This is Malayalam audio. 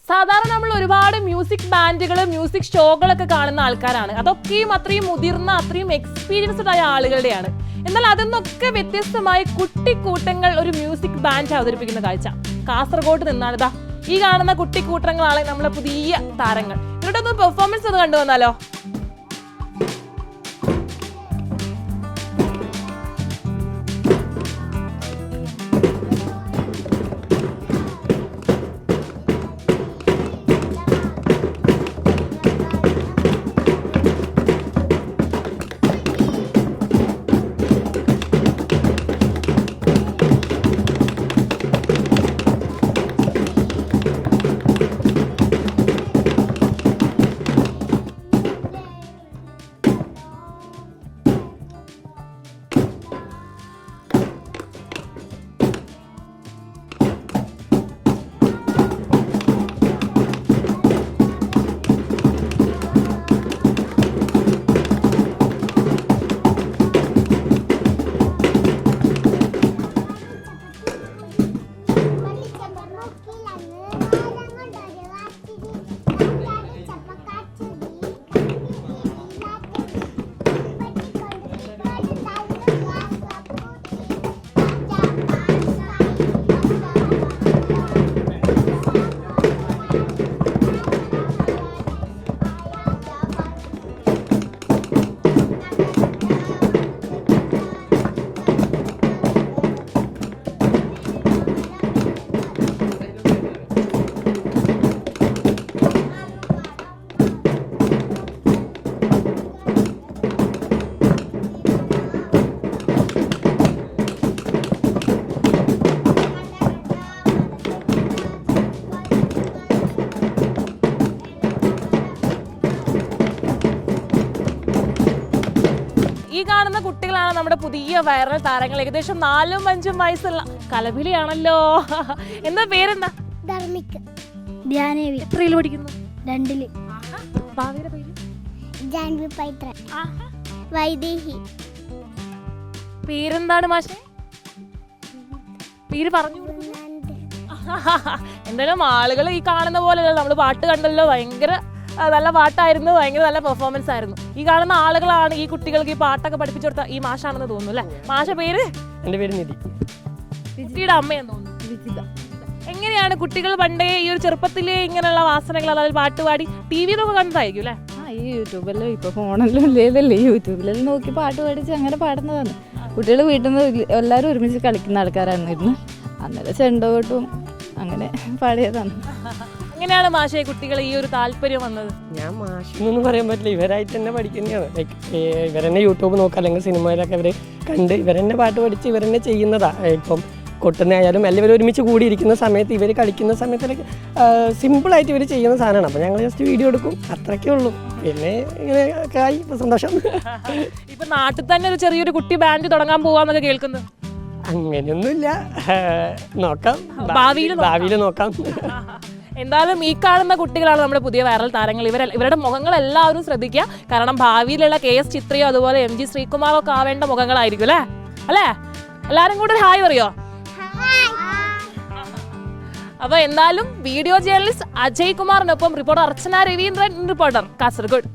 സാധാരണ നമ്മൾ ഒരുപാട് മ്യൂസിക് ബാൻഡുകൾ മ്യൂസിക് ഷോകളൊക്കെ കാണുന്ന ആൾക്കാരാണ്. അതൊക്കെയും അത്രയും മുതിർന്ന അത്രയും എക്സ്പീരിയൻസ്ഡ് ആയ ആളുകളുടെയാണ്. എന്നാൽ അതിന്നൊക്കെ വ്യത്യസ്തമായി കുട്ടിക്കൂട്ടങ്ങൾ ഒരു മ്യൂസിക് ബാൻഡ് അവതരിപ്പിക്കുന്ന കാഴ്ച കാസർഗോഡ് നിന്നാണിതാ. ഈ കാണുന്ന കുട്ടിക്കൂട്ടങ്ങളാണ് നമ്മളെ പുതിയ താരങ്ങൾ. ഇവരുടെ ഒന്ന് പെർഫോമൻസ് ഒന്ന് കണ്ടുവന്നാലോ? ഈ കാണുന്ന കുട്ടികളാണ് നമ്മുടെ പുതിയ വൈറൽ താരങ്ങൾ. ഏകദേശം 4-5 വയസ്സുള്ള കലപിലിയാണല്ലോ. എന്താ പേരെന്താ? എത്രയിൽ പഠിക്കുന്നു? 2ല്. ഭാവിയുടെ പേര്? പേരെന്താണ് മാഷെ? പേര് പറഞ്ഞു. എന്തായാലും ആളുകൾ ഈ കാണുന്ന പോലെയല്ല, നമ്മള് പാട്ട് കണ്ടല്ലോ, ഭയങ്കര നല്ല പാട്ടായിരുന്നു, ഭയങ്കര നല്ല പെർഫോമൻസ് ആയിരുന്നു. ഈ കാണുന്ന ആളുകളാണ് ഈ കുട്ടികൾക്ക് ഈ പാട്ടൊക്കെ പഠിപ്പിച്ചു കൊടുത്ത ഈ മാഷാണെന്ന് തോന്നുന്നു അല്ലേ? മാഷ പേര്? എന്റെ പേര് നിധി. വിജിയുടെ അമ്മയെന്ന് തോന്നുന്നു. എങ്ങനെയാണ് കുട്ടികൾ പണ്ടേ ഈ ഒരു ചെറുപ്പത്തിലേ ഇങ്ങനെയുള്ള വാസനകൾ, അതായത് പാട്ട് പാടി ടി വിന്നൊക്കെ കണ്ടതായിരിക്കും അല്ലേ? ഈ യൂട്യൂബെല്ലാം ഇപ്പൊ ഫോണെല്ലാം ഇല്ലേതല്ലേ, യൂട്യൂബിലെല്ലാം നോക്കി പാട്ട് പഠിച്ച് അങ്ങനെ പാടുന്നതാണ്. കുട്ടികൾ വീട്ടിൽ നിന്ന് എല്ലാവരും ഒരുമിച്ച് കളിക്കുന്ന ആൾക്കാരായിരുന്നു. അന്നേരം ചെണ്ടോട്ടും അങ്ങനെ പാടിയതാണ്. എങ്ങനെയാണ് മാഷേ കുട്ടികൾ ഈ ഒരു താല്പര്യം വന്നത്? ഞാൻ മാഷെന്നൊന്നും പറയാൻ പറ്റില്ല, ഇവരായിട്ട് തന്നെ പഠിക്കുന്നതാണ്. ലൈക്ക് ഇവരെന്നെ യൂട്യൂബ് നോക്കുക, അല്ലെങ്കിൽ സിനിമയിലൊക്കെ ഇവർ കണ്ട് ഇവരെന്നെ പാട്ട് പഠിച്ച് ഇവരെന്നെ ചെയ്യുന്നതാണ്. ഇപ്പം കൊട്ടുന്നതായാലും എല്ലാവരും ഒരുമിച്ച് കൂടിയിരിക്കുന്ന സമയത്ത് ഇവർ കളിക്കുന്ന സമയത്തൊക്കെ സിമ്പിളായിട്ട് ഇവർ ചെയ്യുന്ന സാധനമാണ്. അപ്പോൾ ഞങ്ങൾ ജസ്റ്റ് വീഡിയോ എടുക്കും, അത്രയ്ക്കേ ഉള്ളൂ. പിന്നെ ഇങ്ങനെ ഒക്കെ ആയി ഇപ്പോൾ സന്തോഷം. ഇപ്പം നാട്ടിൽ തന്നെ ഒരു ചെറിയൊരു കുട്ടി ബാൻഡ് തുടങ്ങാൻ പോവാന്നൊക്കെ കേൾക്കുന്നു. അങ്ങനെയൊന്നുമില്ല, നോക്കാം, ഭാവിയിൽ നോക്കാം. എന്തായാലും ഈ കാണുന്ന കുട്ടികളാണ് നമ്മുടെ പുതിയ വൈറൽ താരങ്ങൾ. ഇവരുടെ മുഖങ്ങൾ എല്ലാവരും ശ്രദ്ധിക്കുക. കാരണം ഭാവിയിലുള്ള KS ചിത്രയോ അതുപോലെ MG ശ്രീകുമാറോ ഒക്കെ ആവേണ്ട മുഖങ്ങളായിരിക്കും അല്ലേ? എല്ലാരും കൂടെ ഹായ് പറയോ? അപ്പൊ എന്തായാലും വീഡിയോ ജേർണലിസ്റ്റ് അജയ് കുമാറിനൊപ്പം റിപ്പോർട്ടർ അർച്ചന രവീന്ദ്രൻ, റിപ്പോർട്ടർ കാസർഗോഡ്.